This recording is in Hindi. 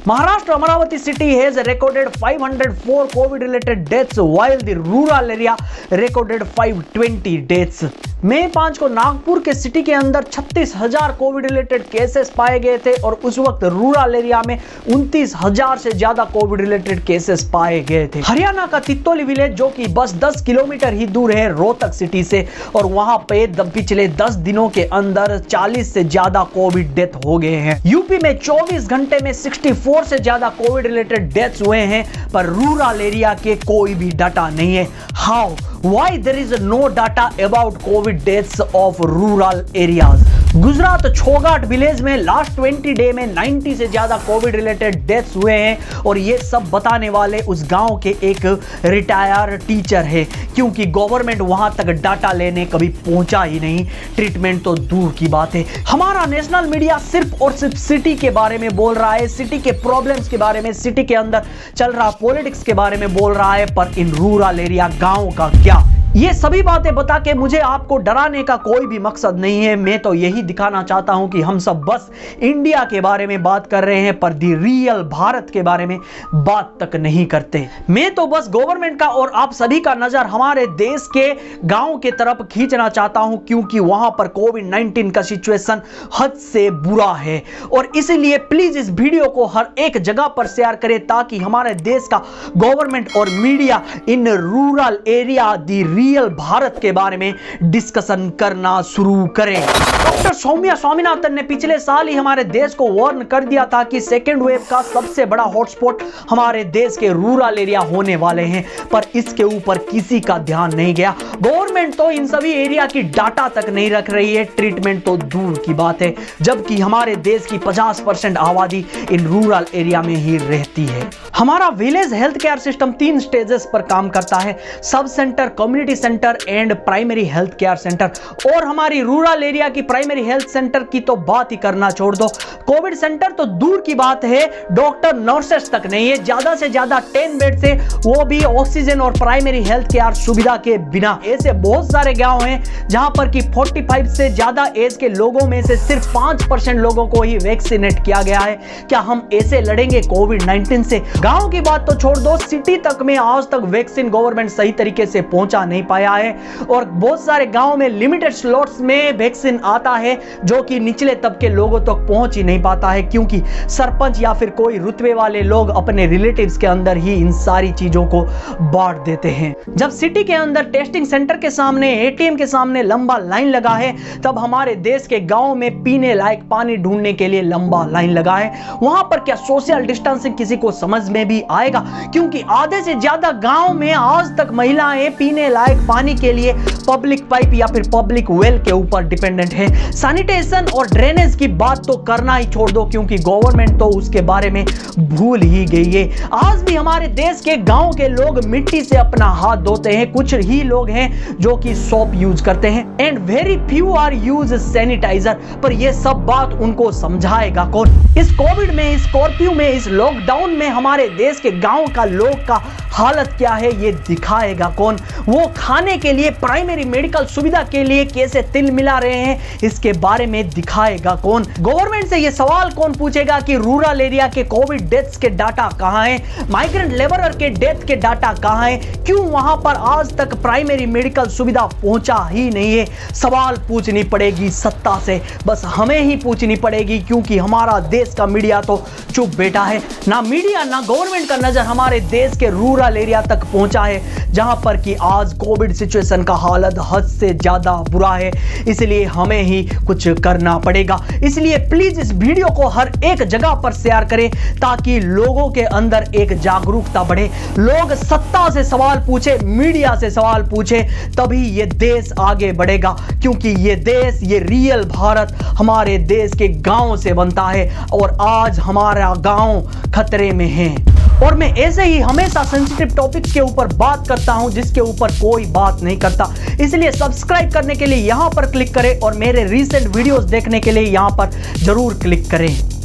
Maharashtra Amaravati city has recorded 504 COVID-related deaths, while the rural area recorded 520 deaths. मई 5 को नागपुर के सिटी के अंदर 36,000 कोविड रिलेटेड केसेस पाए गए थे और उस वक्त रूरल एरिया में 29,000 से ज्यादा कोविड रिलेटेड केसेस पाए गए थे। हरियाणा का तितौली विलेज, जो कि बस 10 किलोमीटर ही दूर है रोहतक सिटी से, और वहां पे पिछले 10 दिनों के अंदर 40 से ज्यादा कोविड डेथ हो गए हैं। यूपी में 24 घंटे में 64 से ज्यादा कोविड रिलेटेड डेथ्स हुए हैं, पर रूरल एरिया के कोई भी डाटा नहीं है। How Why there is no data about COVID deaths of rural areas? Gujarat Chhogat village में लास्ट 20 डे में 90 से ज्यादा कोविड रिलेटेड डेथ्स हुए हैं, और ये सब बताने वाले उस गांव के एक रिटायर टीचर है, क्योंकि गवर्नमेंट वहां तक डाटा लेने कभी पहुंचा ही नहीं, ट्रीटमेंट तो दूर की बात है। हमारा नेशनल मीडिया सिर्फ और सिर्फ सिटी के बारे में बोल रहा है, सिटी के प्रॉब्लम्स के बारे में, सिटी के अंदर चल रहा पॉलिटिक्स के बारे में बोल रहा है, पर इन रूरल एरिया गांव का क्या? ये सभी बातें बता के मुझे आपको डराने का कोई भी मकसद नहीं है। मैं तो यही दिखाना चाहता हूं कि हम सब बस इंडिया के बारे में बात कर रहे हैं, पर दी रियल भारत के बारे में बात तक नहीं करते। मैं तो बस गवर्नमेंट का और आप सभी का नजर हमारे देश के गांव के तरफ खींचना चाहता हूं, क्योंकि वहां पर कोविड-19 का सिचुएशन हद से बुरा है। और इसलिए प्लीज इस वीडियो को हर एक जगह पर शेयर करें, ताकि हमारे देश का गवर्नमेंट और media in rural area the real Bharat के बारे में डिस्कशन करना शुरू करें। डॉक्टर सौम्या स्वामीनाथन ने पिछले साल ही हमारे देश को वार्न कर दिया था कि सेकेंड वेव का सबसे बड़ा हॉटस्पॉट हमारे देश के रूरल एरिया होने वाले हैं, पर इसके ऊपर किसी का ध्यान नहीं गया। गवर्नमेंट तो इन सभी एरिया की डाटा तक नहीं रख रही है, ट्रीटमेंट तो दूर की बात है, जबकि हमारे देश की 50% आबादी इन रूरल एरिया में ही रहती है। हमारा village health care system 3 stages पर काम करता है: sub centre, community centre and primary health care centre. और हमारी रूरल एरिया की प्राइमरी हेल्थ सेंटर की तो बात ही करना छोड़ दो, कोविड सेंटर तो दूर की बात है, डॉक्टर नर्सेस तक नहीं है। ज्यादा से ज्यादा 10 बेड से, वो भी ऑक्सीजन और प्राइमरी हेल्थ केयर सुविधा के बिना। ऐसे बहुत सारे गांव हैं जहां पर कि 45 से ज्यादा एज के लोगों में से सिर्फ 5% लोगों को ही वैक्सीनेट किया गया है। क्या हम ऐसे लड़ेंगे कोविड-19 से? गांव की बात तो छोड़ दो, सिटी तक में आज तक वैक्सीन गवर्नमेंट सही तरीके से पहुंचा नहीं पाया है, और बहुत सारे गांव में लिमिटेड स्लॉट्स में वैक्सीन आता है, जो कि निचले तबके लोगों तक पहुंच ही नहीं पाता है, क्योंकि सरपंच या फिर कोई रुतबे वाले लोग अपने रिलेटिव्स के अंदर ही इन सारी चीजों को बांट देते हैं। जब सिटी के अंदर टेस्टिंग सेंटर के सामने, एटीएम के सामने लंबा लाइन लगा है, तब हमारे देश के गांव में पीने लायक पानी ढूंढने के लिए लंबा लाइन लगा है। वहां पर क्या सोशल डिस्टेंसिंग किसी को समझ में भी आएगा? क्योंकि आधे से ज्यादा गांव में आज तक महिलाएं पीने लायक पानी के लिए पब्लिक पाइप या फिर पब्लिक वेल के ऊपर डिपेंडेंट है। सैनिटेशन और ड्रेनेज की बात तो करना ही छोड़ दो, क्योंकि गवर्नमेंट तो उसके बारे में भूल ही गई है। आज भी हमारे देश के गांव के लोग मिट्टी से अपना हाथ धोते हैं, कुछ ही लोग हैं जो कि सोप यूज करते हैं, and very few are use sanitiser. पर यह सब बात उनको समझाएगा कौन? इस कोविड में, इस कर्फ्यू में, इस लॉकडाउन में हमारे देश के गांव का लोग का हालत क्या है, ये दिखाएगा कौन? वो खाने के लिए, प्राइमरी मेडिकल सुविधा के लिए कैसे तिल मिला रहे हैं, इसके बारे में दिखाएगा कौन? गवर्नमेंट से ये सवाल कौन पूछेगा कि रूरल एरिया के कोविड डेथ्स के डाटा कहां हैं, माइग्रेंट लेबरर के डेथ के डाटा कहां हैं, क्यों वहां पर आज तक प्राइमरी मेडिकल सुविधा पहुंचा ही नहीं है? सवाल पूछनी पड़ेगी सत्ता से, बस हमें ही पूछनी पड़ेगी, क्योंकि हमारा देश का मीडिया तो चुप बैठा है। ना मीडिया ना गवर्नमेंट का नजर हमारे देश के रूरल एरिया तक पहुंचा है, जहां पर कि आज कोविड सिचुएशन का हालत हद से ज्यादा बुरा है। इसलिए हमें ही कुछ करना पड़ेगा। इसलिए प्लीज इस वीडियो को हर एक जगह पर शेयर करें, ताकि लोगों के अंदर एक जागरूकता बढ़े, लोग सत्ता से सवाल पूछे, मीडिया से सवाल पूछे, तभी ये देश आगे बढ़ेगा। क्योंकि ये देश, ये रियल भारत हमारे देश के गांव से बनता है, और आज हमारा गांव खतरे में है। और मैं ऐसे ही हमेशा सेंसिटिव टॉपिक्स के ऊपर बात करता हूं, जिसके ऊपर कोई बात नहीं करता। इसलिए सब्सक्राइब करने के लिए यहां पर क्लिक करें, और मेरे रीसेंट वीडियोस देखने के लिए यहां पर जरूर क्लिक करें।